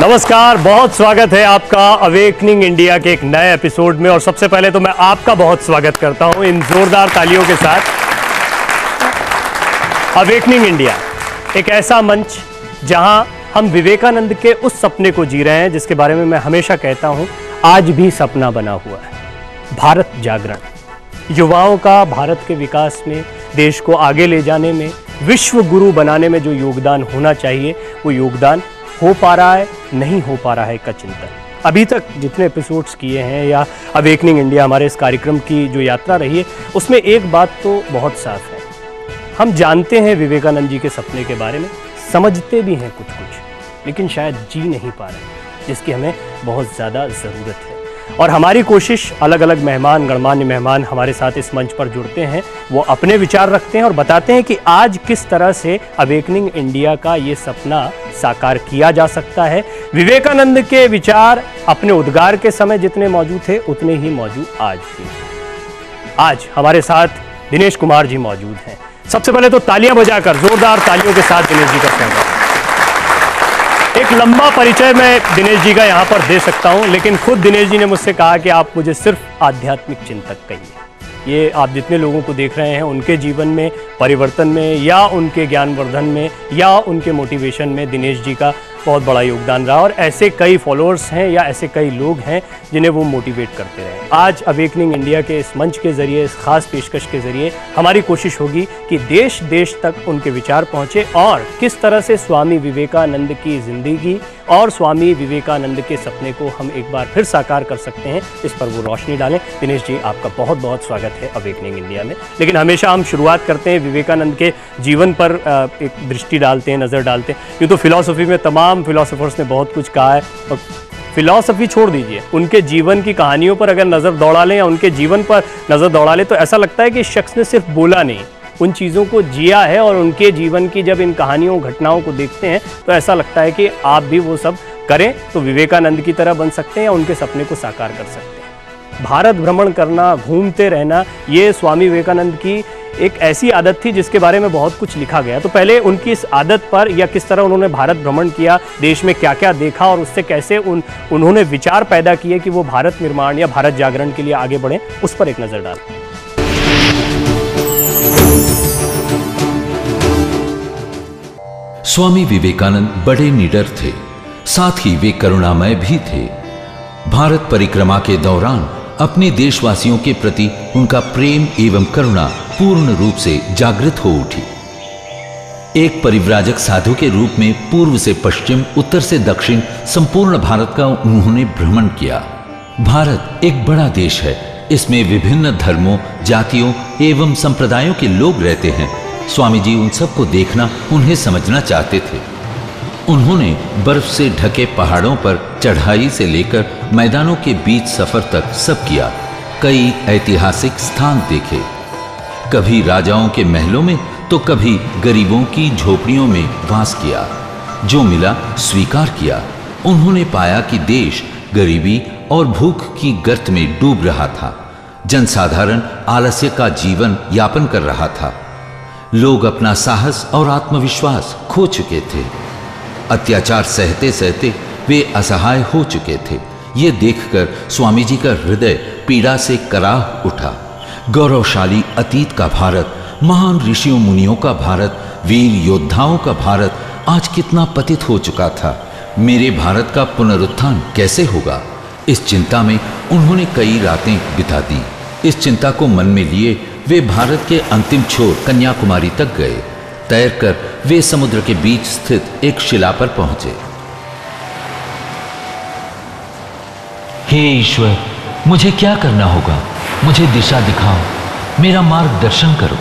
नमस्कार, बहुत स्वागत है आपका अवेकनिंग इंडिया के एक नए एपिसोड में। और सबसे पहले तो मैं आपका बहुत स्वागत करता हूं इन जोरदार तालियों के साथ। अवेकनिंग इंडिया एक ऐसा मंच जहां हम विवेकानंद के उस सपने को जी रहे हैं जिसके बारे में मैं हमेशा कहता हूं आज भी सपना बना हुआ है, भारत जागरण। युवाओं का भारत के विकास में, देश को आगे ले जाने में, विश्व गुरु बनाने में जो योगदान होना चाहिए वो योगदान हो पा रहा है, नहीं हो पा रहा है का चिंतन। अभी तक जितने एपिसोड्स किए हैं या अवेकनिंग इंडिया हमारे इस कार्यक्रम की जो यात्रा रही है उसमें एक बात तो बहुत साफ है, हम जानते हैं विवेकानंद जी के सपने के बारे में, समझते भी हैं कुछ कुछ, लेकिन शायद जी नहीं पा रहे, जिसकी हमें बहुत ज़्यादा ज़रूरत है। और हमारी कोशिश, अलग अलग मेहमान, गणमान्य मेहमान हमारे साथ इस मंच पर जुड़ते हैं, वो अपने विचार रखते हैं और बताते हैं कि आज किस तरह से अवेकनिंग इंडिया का ये सपना साकार किया जा सकता है। विवेकानंद के विचार अपने उद्गार के समय जितने मौजूद थे उतने ही मौजूद आज भी। आज हमारे साथ दिनेश कुमार जी मौजूद हैं। सबसे पहले तो तालियां बजाकर, जोरदार तालियों के साथ दिनेश जी का स्वागत। एक लंबा परिचय मैं दिनेश जी का यहाँ पर दे सकता हूँ, लेकिन खुद दिनेश जी ने मुझसे कहा कि आप मुझे सिर्फ आध्यात्मिक चिंतक कहिए। ये आप जितने लोगों को देख रहे हैं उनके जीवन में परिवर्तन में या उनके ज्ञानवर्धन में या उनके मोटिवेशन में दिनेश जी का बहुत बड़ा योगदान रहा और ऐसे कई फॉलोअर्स हैं या ऐसे कई लोग हैं जिन्हें वो मोटिवेट करते रहे। आज अवेकनिंग इंडिया के इस मंच के ज़रिए, इस खास पेशकश के ज़रिए हमारी कोशिश होगी कि देश देश तक उनके विचार पहुँचे और किस तरह से स्वामी विवेकानंद की ज़िंदगी और स्वामी विवेकानंद के सपने को हम एक बार फिर साकार कर सकते हैं, इस पर वो रोशनी डालें। दिनेश जी, आपका बहुत बहुत स्वागत है अवेकनिंग इंडिया में। लेकिन हमेशा हम शुरुआत करते हैं विवेकानंद के जीवन पर एक दृष्टि डालते हैं, नज़र डालते हैं। यूँ तो फिलॉसफी में तमाम फिलोसोफर्स ने बहुत कुछ कहा है और फिलॉसफी छोड़ दीजिए, उनके जीवन की कहानियों पर अगर नज़र दौड़ा लें या उनके जीवन पर नज़र दौड़ा लें तो ऐसा लगता है कि इस शख्स ने सिर्फ बोला नहीं, उन चीज़ों को जिया है। और उनके जीवन की जब इन कहानियों, घटनाओं को देखते हैं तो ऐसा लगता है कि आप भी वो सब करें तो विवेकानंद की तरह बन सकते हैं या उनके सपने को साकार कर सकते हैं। भारत भ्रमण करना, घूमते रहना, ये स्वामी विवेकानंद की एक ऐसी आदत थी जिसके बारे में बहुत कुछ लिखा गया। तो पहले उनकी इस आदत पर या किस तरह उन्होंने भारत भ्रमण किया, देश में क्या क्या देखा और उससे कैसे उन्होंने विचार पैदा किए कि वो भारत निर्माण या भारत जागरण के लिए आगे बढ़ें, उस पर एक नज़र डालें। स्वामी विवेकानंद बड़े निडर थे, साथ ही वे करुणामय भी थे। भारत परिक्रमा के दौरान अपने देशवासियों के प्रति उनका प्रेम एवं करुणा पूर्ण रूप से जागृत हो उठी। एक परिव्राजक साधु के रूप में पूर्व से पश्चिम, उत्तर से दक्षिण संपूर्ण भारत का उन्होंने भ्रमण किया। भारत एक बड़ा देश है, इसमें विभिन्न धर्मों, जातियों एवं संप्रदायों के लोग रहते हैं। स्वामी जी उन सबको देखना, उन्हें समझना चाहते थे। उन्होंने बर्फ से ढके पहाड़ों पर चढ़ाई से लेकर मैदानों के बीच सफर तक सब किया। कई ऐतिहासिक स्थान देखे, कभी राजाओं के महलों में तो कभी गरीबों की झोपड़ियों में वास किया। जो मिला स्वीकार किया। उन्होंने पाया कि देश गरीबी और भूख की गर्त में डूब रहा था। जनसाधारण आलस्य का जीवन यापन कर रहा था। लोग अपना साहस और आत्मविश्वास खो चुके थे। अत्याचार सहते सहते वे असहाय हो चुके थे। ये देखकर स्वामी जी का हृदय पीड़ा से कराह उठा। गौरवशाली अतीत का भारत, महान ऋषियों मुनियों का भारत, वीर योद्धाओं का भारत आज कितना पतित हो चुका था। मेरे भारत का पुनरुत्थान कैसे होगा? इस चिंता में उन्होंने कई रातें बिता दी। इस चिंता को मन में लिए वे भारत के अंतिम छोर कन्याकुमारी तक गए। तैरकर वे समुद्र के बीच स्थित एक शिला पर पहुंचे। हे ईश्वर, मुझे क्या करना होगा? मुझे दिशा दिखाओ, मेरा मार्गदर्शन करो।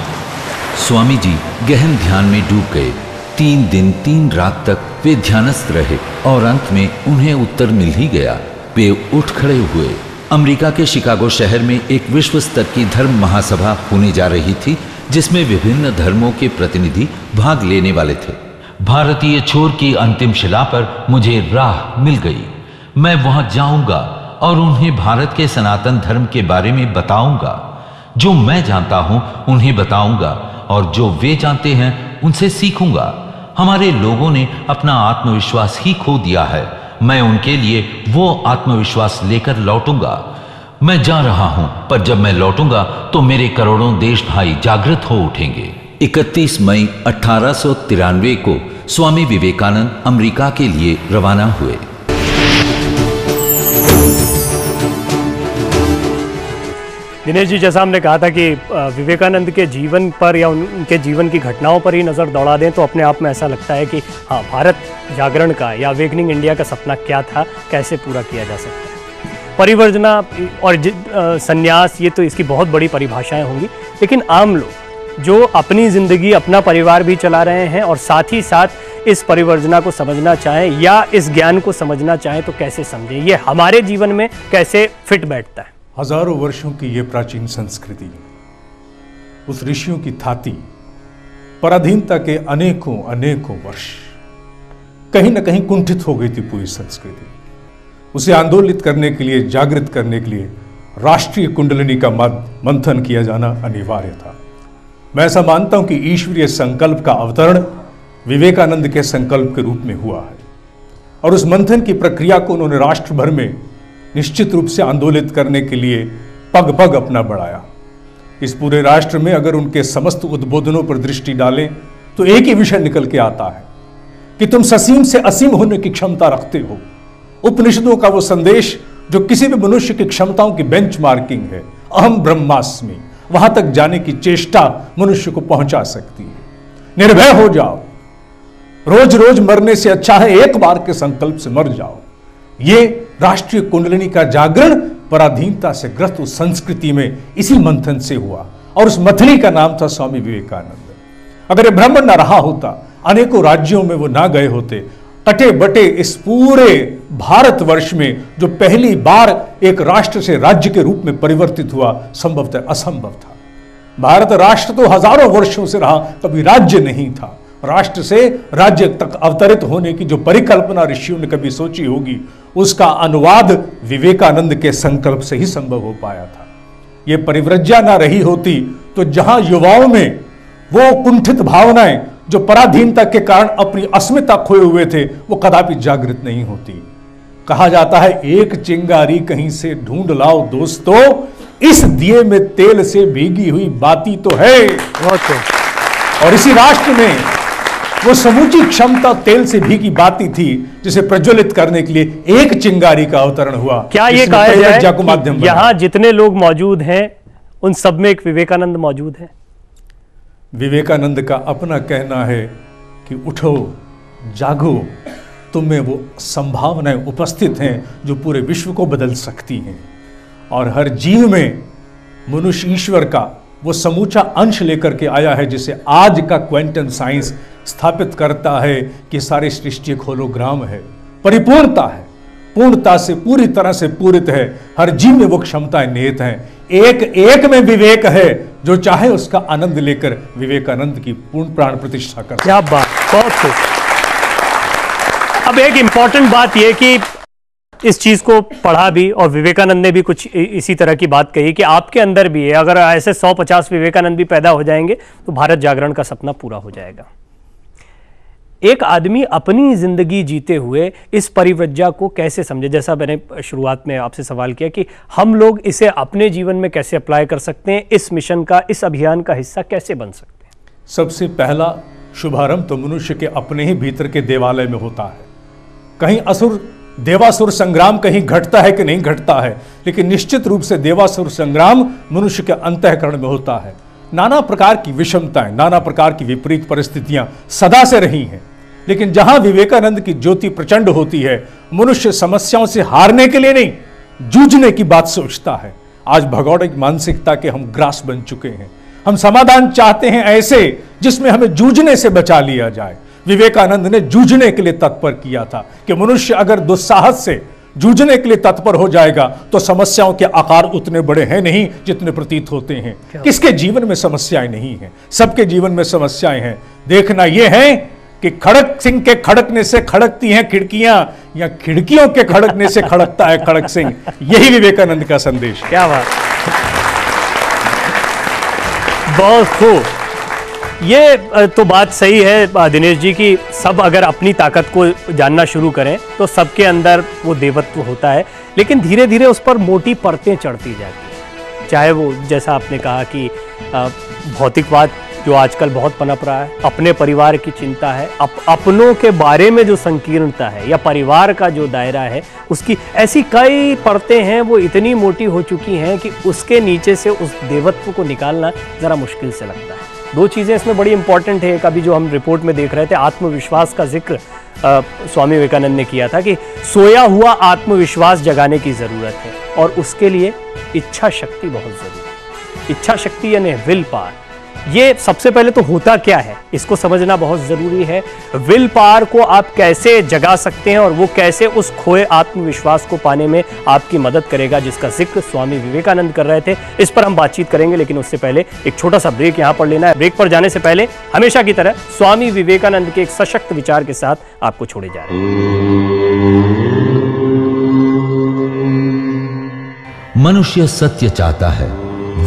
स्वामी जी गहन ध्यान में डूब गए। 3 दिन 3 रात तक वे ध्यानस्थ रहे और अंत में उन्हें उत्तर मिल ही गया। वे उठ खड़े हुए। अमेरिका के शिकागो शहर में एक विश्व स्तर की धर्म महासभा होने जा रही थी, जिसमें विभिन्न धर्मों के प्रतिनिधि भाग लेने वाले थे। भारतीय छोर की अंतिम शिला पर मुझे राह मिल गई। मैं वहां जाऊंगा और उन्हें भारत के सनातन धर्म के बारे में बताऊंगा। जो मैं जानता हूं उन्हें बताऊंगा और जो वे जानते हैं उनसे सीखूंगा। हमारे लोगों ने अपना आत्मविश्वास ही खो दिया है। मैं उनके लिए वो आत्मविश्वास लेकर लौटूंगा। मैं जा रहा हूं, पर जब मैं लौटूंगा तो मेरे करोड़ों देश भाई जागृत हो उठेंगे। 31 मई 1893 को स्वामी विवेकानंद अमेरिका के लिए रवाना हुए। दिनेश जी, जैसा हमने कहा था कि विवेकानंद के जीवन पर या उनके जीवन की घटनाओं पर ही नज़र दौड़ा दें तो अपने आप में ऐसा लगता है कि हाँ, भारत जागरण का या अवेकनिंग इंडिया का सपना क्या था, कैसे पूरा किया जा सकता है। परिवर्जना और संन्यास, ये तो इसकी बहुत बड़ी परिभाषाएं होंगी, लेकिन आम लोग जो अपनी ज़िंदगी, अपना परिवार भी चला रहे हैं और साथ ही साथ इस परिवर्जना को समझना चाहें या इस ज्ञान को समझना चाहें तो कैसे समझें, ये हमारे जीवन में कैसे फिट बैठता है। हजारों वर्षों की ये प्राचीन संस्कृति, उस ऋषियों की थाती पराधीनता के अनेकों अनेकों वर्ष कहीं ना कहीं कुंठित हो गई थी पूरी संस्कृति। उसे आंदोलित करने के लिए, जागृत करने के लिए राष्ट्रीय कुंडलिनी का मंथन किया जाना अनिवार्य था। मैं ऐसा मानता हूं कि ईश्वरीय संकल्प का अवतरण विवेकानंद के संकल्प के रूप में हुआ है और उस मंथन की प्रक्रिया को उन्होंने राष्ट्र भर में निश्चित रूप से आंदोलित करने के लिए पग पग अपना बढ़ाया। इस पूरे राष्ट्र में अगर उनके समस्त उद्बोधनों पर दृष्टि डालें तो एक ही विषय निकल के आता है कि तुम ससीम से असीम होने की क्षमता रखते हो। उपनिषदों का वो संदेश जो किसी भी मनुष्य की क्षमताओं की बेंचमार्किंग है, अहम ब्रह्मास्मि, वहां तक जाने की चेष्टा मनुष्य को पहुंचा सकती है। निर्भय हो जाओ, रोज रोज मरने से अच्छा है एक बार के संकल्प से मर जाओ। ये राष्ट्रीय कुंडलिनी का जागरण पराधीनता से ग्रस्त उस संस्कृति में इसी मंथन से हुआ और उस मथनी का नाम था स्वामी विवेकानंद। अगर ये भ्रमण न रहा होता, अनेकों राज्यों में वो ना गए होते, कटे बटे इस पूरे भारतवर्ष में जो पहली बार एक राष्ट्र से राज्य के रूप में परिवर्तित हुआ, संभवतः असंभव था। भारत राष्ट्र तो हजारों वर्षों से रहा, कभी राज्य नहीं था। राष्ट्र से राज्य तक अवतरित होने की जो परिकल्पना ऋषियों ने कभी सोची होगी, उसका अनुवाद विवेकानंद के संकल्प से ही संभव हो पाया था। यह परिव्रज्या ना रही होती तो जहां युवाओं में वो कुंठित भावनाएं जो पराधीनता के कारण अपनी अस्मिता खोए हुए थे, वो कदापि जागृत नहीं होती। कहा जाता है, एक चिंगारी कहीं से ढूंढ लाओ दोस्तों, इस दिए में तेल से भीगी हुई बाती तो है। और इसी राष्ट्र में वो समूची क्षमता तेल से भीगी बाती थी जिसे प्रज्वलित करने के लिए एक चिंगारी का अवतरण हुआ। क्या ये कहा जाए कि यहां जितने लोग मौजूद हैं उन सब में एक विवेकानंद मौजूद है? विवेकानंद का अपना कहना है कि उठो, जागो, तुम में वो संभावनाएं उपस्थित हैं जो पूरे विश्व को बदल सकती हैं। और हर जीव में मनुष्य ईश्वर का वो समूचा अंश लेकर के आया है, जिसे आज का क्वांटम साइंस स्थापित करता है कि सारी सृष्टि एक होलोग्राम है, परिपूर्णता है, पूर्णता से पूरी तरह से पूरित है। हर जीव में वो क्षमताएं निहित हैं। एक एक में विवेक है, जो चाहे उसका आनंद लेकर विवेकानंद की पूर्ण प्राण प्रतिष्ठा कर। क्या बात, बहुत खूब। अब एक इंपॉर्टेंट बात यह कि इस चीज को पढ़ा भी और विवेकानंद ने भी कुछ इसी तरह की बात कही कि आपके अंदर भी है, अगर ऐसे 150 विवेकानंद भी पैदा हो जाएंगे तो भारत जागरण का सपना पूरा हो जाएगा। एक आदमी अपनी जिंदगी जीते हुए इस परिव्रज्या को कैसे समझे, जैसा मैंने शुरुआत में आपसे सवाल किया कि हम लोग इसे अपने जीवन में कैसे अप्लाई कर सकते हैं, इस मिशन का, इस अभियान का हिस्सा कैसे बन सकते हैं? सबसे पहला शुभारंभ तो मनुष्य के अपने ही भीतर के देवालय में होता है। कहीं असुर देवासुर संग्राम कहीं घटता है कि नहीं घटता है, लेकिन निश्चित रूप से देवासुर संग्राम मनुष्य के अंतःकरण में होता है। नाना प्रकार की विषमताएं, नाना प्रकार की विपरीत परिस्थितियां सदा से रही हैं, लेकिन जहां विवेकानंद की ज्योति प्रचंड होती है, मनुष्य समस्याओं से हारने के लिए नहीं, जूझने की बात सोचता है। आज भगौड़िक मानसिकता के हम ग्रास बन चुके हैं। हम समाधान चाहते हैं ऐसे जिसमें हमें जूझने से बचा लिया जाए। विवेकानंद ने जूझने के लिए तत्पर किया था कि मनुष्य अगर दुस्साहस से जूझने के लिए तत्पर हो जाएगा तो समस्याओं के आकार उतने बड़े हैं नहीं जितने प्रतीत होते हैं। किसके जीवन में समस्याएं नहीं हैं? सबके जीवन में समस्याएं हैं। देखना यह है कि खड़क सिंह के खड़कने से खड़कती हैं खिड़कियां या खिड़कियों के खड़कने से खड़कता है खड़क सिंह। यही विवेकानंद का संदेश है। क्या बात, बहुत खूब। ये तो बात सही है दिनेश जी की सब अगर अपनी ताकत को जानना शुरू करें तो सबके अंदर वो देवत्व होता है, लेकिन धीरे धीरे उस पर मोटी परतें चढ़ती जाती हैं। चाहे वो जैसा आपने कहा कि भौतिकवाद जो आजकल बहुत पनप रहा है, अपने परिवार की चिंता है, अपनों के बारे में जो संकीर्णता है या परिवार का जो दायरा है उसकी ऐसी कई परतें हैं, वो इतनी मोटी हो चुकी हैं कि उसके नीचे से उस देवत्व को निकालना ज़रा मुश्किल से लगता है। दो चीज़ें इसमें बड़ी इंपॉर्टेंट है। एक अभी जो हम रिपोर्ट में देख रहे थे, आत्मविश्वास का जिक्र स्वामी विवेकानंद ने किया था कि सोया हुआ आत्मविश्वास जगाने की ज़रूरत है और उसके लिए इच्छा शक्ति बहुत ज़रूरी है। इच्छा शक्ति यानी विल पावर। ये सबसे पहले तो होता क्या है इसको समझना बहुत ज़रूरी है। विल पावर को आप कैसे जगा सकते हैं और वो कैसे उस खोए आत्मविश्वास को पाने में आपकी मदद करेगा, जिसका जिक्र स्वामी विवेकानंद कर रहे थे। इस पर हम बातचीत करेंगे, लेकिन उससे पहले एक छोटा सा ब्रेक यहाँ पर लेना है। ब्रेक पर जाने से पहले हमेशा की तरह स्वामी विवेकानंद के एक सशक्त विचार के साथ आपको छोड़े जा रहे हैं। मनुष्य सत्य चाहता है,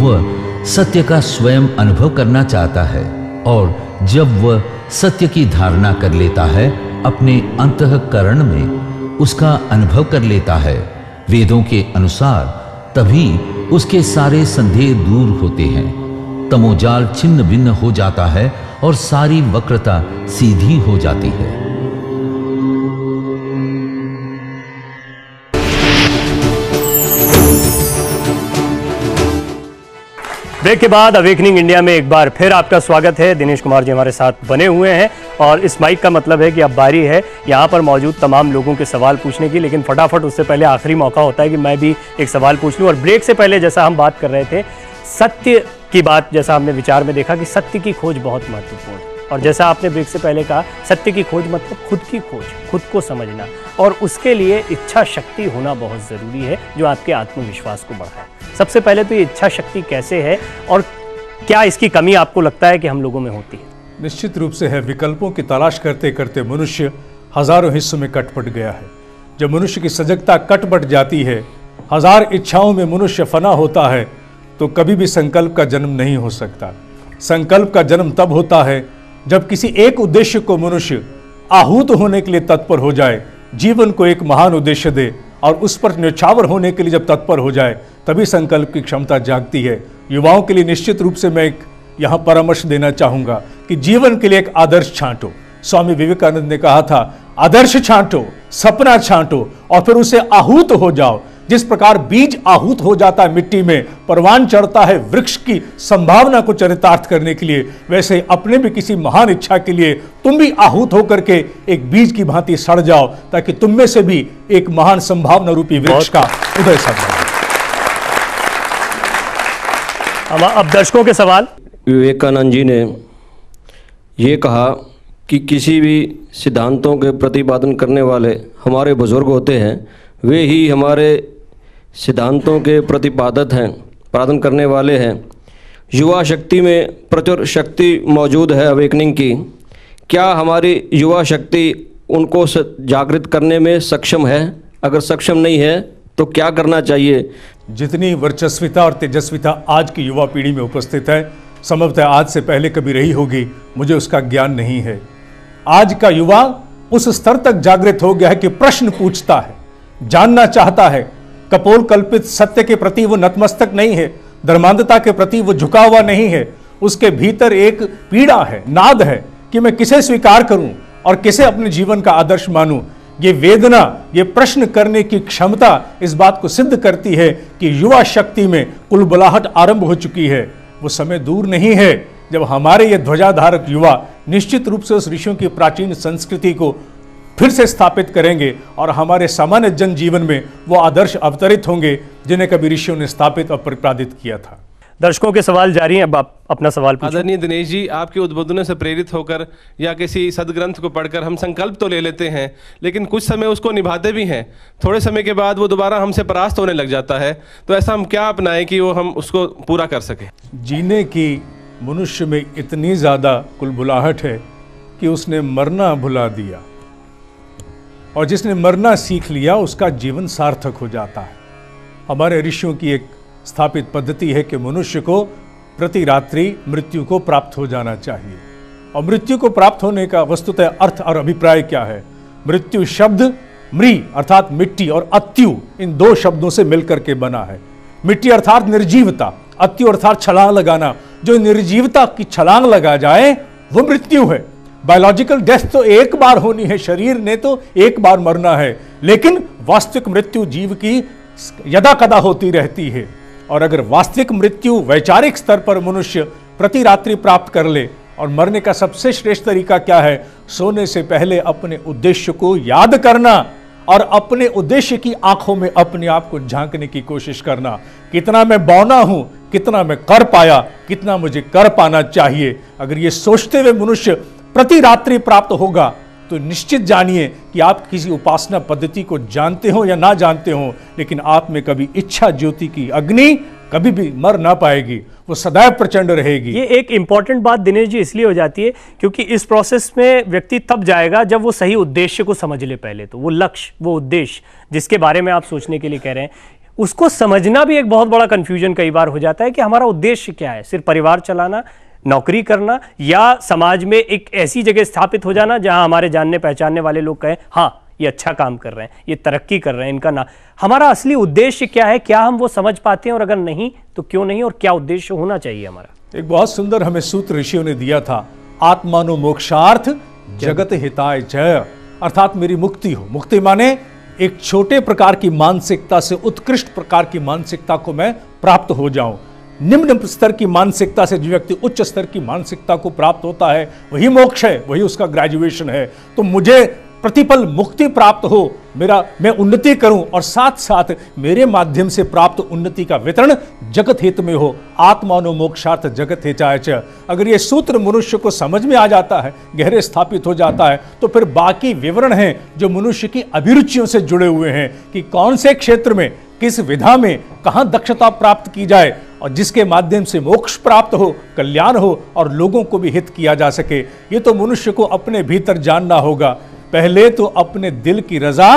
वह सत्य का स्वयं अनुभव करना चाहता है, और जब वह सत्य की धारणा कर लेता है, अपने अंतःकरण में उसका अनुभव कर लेता है वेदों के अनुसार, तभी उसके सारे संदेह दूर होते हैं, तमोजाल छिन्न भिन्न हो जाता है और सारी वक्रता सीधी हो जाती है। ब्रेक के बाद अवेकनिंग इंडिया में एक बार फिर आपका स्वागत है। दिनेश कुमार जी हमारे साथ बने हुए हैं और इस माइक का मतलब है कि अब बारी है यहाँ पर मौजूद तमाम लोगों के सवाल पूछने की, लेकिन फटाफट उससे पहले आखिरी मौका होता है कि मैं भी एक सवाल पूछ लूँ। और ब्रेक से पहले जैसा हम बात कर रहे थे सत्य की बात, जैसा हमने विचार में देखा कि सत्य की खोज बहुत महत्वपूर्ण है, और जैसा आपने ब्रेक से पहले कहा सत्य की खोज मतलब खुद की खोज, खुद को समझना, और उसके लिए इच्छा शक्ति होना बहुत ज़रूरी है जो आपके आत्मविश्वास को बढ़ाए। सबसे पहले तो ये इच्छा शक्ति कैसे है और क्या इसकी कमी आपको लगता है कि हम लोगों में होती है? निश्चित रूप से है। विकल्पों की तलाश करते करते मनुष्य हजारों हिस्सों में कटपट गया है। जब मनुष्य की सजगता कटपट जाती है, हजार इच्छाओं में मनुष्य फना होता है, तो कभी भी संकल्प का जन्म नहीं हो सकता। संकल्प का जन्म तब होता है जब किसी एक उद्देश्य को मनुष्य आहूत होने के लिए तत्पर हो जाए, जीवन को एक महान उद्देश्य दे और उस पर न्यौछावर होने के लिए जब तत्पर हो जाए, तभी संकल्प की क्षमता जागती है। युवाओं के लिए निश्चित रूप से मैं एक यहाँ परामर्श देना चाहूँगा कि जीवन के लिए एक आदर्श छांटो। स्वामी विवेकानंद ने कहा था, आदर्श छांटो, सपना छांटो और फिर उसे आहूत हो जाओ। जिस प्रकार बीज आहूत हो जाता है मिट्टी में, परवान चढ़ता है वृक्ष की संभावना को चरितार्थ करने के लिए, वैसे अपने भी किसी महान इच्छा के लिए तुम भी आहूत होकर के एक बीज की भांति सड़ जाओ, ताकि तुम में से भी एक महान संभावना रूपी वृक्ष का उदय संभव। अब दर्शकों के सवाल। विवेकानंद जी ने ये कहा कि किसी भी सिद्धांतों के प्रतिपादन करने वाले हमारे बुजुर्ग होते हैं, वे ही हमारे सिद्धांतों के प्रतिपादन करने वाले हैं। युवा शक्ति में प्रचुर शक्ति मौजूद है अवेकनिंग की। क्या हमारी युवा शक्ति उनको जागृत करने में सक्षम है? अगर सक्षम नहीं है तो क्या करना चाहिए? जितनी वर्चस्विता और तेजस्विता आज की युवा पीढ़ी में उपस्थित है, संभवतः आज से पहले कभी रही होगी, मुझे उसका ज्ञान नहीं है। आज का युवा उस स्तर तक जागृत हो गया है कि प्रश्न पूछता है, जानना चाहता है। कपोल कल्पित सत्य के प्रति वो नतमस्तक नहीं है, धर्मांधता के प्रति वो झुका हुआ नहीं है। उसके भीतर एक पीड़ा है, नाद है कि मैं किसे स्वीकार करूं और किसे अपने जीवन का आदर्श मानूं। ये वेदना, ये प्रश्न करने की क्षमता इस बात को सिद्ध करती है कि युवा शक्ति में कुलबुलाहट आरंभ हो चुकी है। वो समय दूर नहीं है जब हमारे ये ध्वजाधारक युवा निश्चित रूप से उस ऋषियों की प्राचीन संस्कृति को फिर से स्थापित करेंगे और हमारे सामान्य जन जीवन में वो आदर्श अवतरित होंगे जिन्हें कभी ऋषियों ने स्थापित और प्रतिपादित किया था। दर्शकों के सवाल जारी हैं, अब आप अपना सवाल पूछिए। आदरणीय दिनेश जी, आपके उद्बोधनों से प्रेरित होकर या किसी सदग्रंथ को पढ़कर हम संकल्प तो ले लेते हैं, लेकिन कुछ समय उसको निभाते भी हैं। थोड़े समय के बाद वो दोबारा हमसे परास्त होने लग जाता है, तो ऐसा हम क्या अपनाएं कि वो हम उसको पूरा कर सकें? जीने की मनुष्य में इतनी ज़्यादा कुलबुलाहट है कि उसने मरना भुला दिया, और जिसने मरना सीख लिया उसका जीवन सार्थक हो जाता है। हमारे ऋषियों की एक स्थापित पद्धति है कि मनुष्य को प्रति रात्रि मृत्यु को प्राप्त हो जाना चाहिए। और मृत्यु को प्राप्त होने का वस्तुतः अर्थ और अभिप्राय क्या है? मृत्यु शब्द मृ अर्थात मिट्टी और अत्यु इन दो शब्दों से मिलकर के बना है। मिट्टी अर्थात निर्जीवता, अत्यु अर्थात छलांग लगाना। जो निर्जीवता की छलांग लगा जाए वो मृत्यु है। बायोलॉजिकल डेथ तो एक बार होनी है, शरीर ने तो एक बार मरना है, लेकिन वास्तविक मृत्यु जीव की यदा कदा होती रहती है। और अगर वास्तविक मृत्यु वैचारिक स्तर पर मनुष्य प्रति रात्रि प्राप्त कर ले, और मरने का सबसे श्रेष्ठ तरीका क्या है? सोने से पहले अपने उद्देश्य को याद करना और अपने उद्देश्य की आंखों में अपने आप को झांकने की कोशिश करना। कितना मैं बौना हूं, कितना मैं कर पाया, कितना मुझे कर पाना चाहिए। अगर ये सोचते हुए मनुष्य प्रति रात्रि प्राप्त होगा तो निश्चित जानिए कि आप किसी उपासना पद्धति को जानते हो या ना जानते हो, लेकिन आप में कभी इच्छा ज्योति की अग्नि कभी भी मर ना पाएगी, वो सदैव प्रचंड रहेगी। ये एक इंपॉर्टेंट बात दिनेश जी इसलिए हो जाती है क्योंकि इस प्रोसेस में व्यक्ति तब जाएगा जब वो सही उद्देश्य को समझ ले। पहले तो वो लक्ष्य, वो उद्देश्य जिसके बारे में आप सोचने के लिए कह रहे हैं, उसको समझना भी एक बहुत बड़ा कंफ्यूजन कई बार हो जाता है कि हमारा उद्देश्य क्या है? सिर्फ परिवार चलाना, नौकरी करना, या समाज में एक ऐसी जगह स्थापित हो जाना जहां हमारे जानने पहचानने वाले लोग कहें हाँ ये अच्छा काम कर रहे हैं, ये तरक्की कर रहे हैं, इनका ना। हमारा असली उद्देश्य क्या है? क्या हम वो समझ पाते हैं? और अगर नहीं तो क्यों नहीं, और क्या उद्देश्य होना चाहिए हमारा? एक बहुत सुंदर हमें सूत्र ऋषियों ने दिया था, आत्मानो मोक्षार्थ जगत हिताय च, अर्थात मेरी मुक्ति हो। मुक्ति माने एक छोटे प्रकार की मानसिकता से उत्कृष्ट प्रकार की मानसिकता को मैं प्राप्त हो जाऊं। निम्न स्तर की मानसिकता से जो व्यक्ति उच्च स्तर की मानसिकता को प्राप्त होता है वही मोक्ष है, वही उसका ग्रेजुएशन है। तो मुझे प्रतिपल मुक्ति प्राप्त हो, मैं उन्नति करूं और साथ साथ मेरे माध्यम से प्राप्त उन्नति का वितरण जगत हित में हो। आत्मानो मोक्षार्थ जगत हिताय च। अगर ये सूत्र मनुष्य को समझ में आ जाता है, गहरे स्थापित हो जाता है, तो फिर बाकी विवरण हैं जो मनुष्य की अभिरुचियों से जुड़े हुए हैं कि कौन से क्षेत्र में, किस विधा में, कहां दक्षता प्राप्त की जाए और जिसके माध्यम से मोक्ष प्राप्त हो, कल्याण हो और लोगों को भी हित किया जा सके। ये तो मनुष्य को अपने भीतर जानना होगा। पहले तो अपने दिल की रजा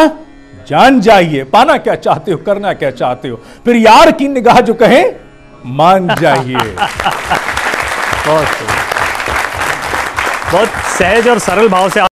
जान जाइए, पाना क्या चाहते हो, करना क्या चाहते हो, फिर यार की निगाह जो कहे मान जाइए। बहुत सहज और सरल भाव से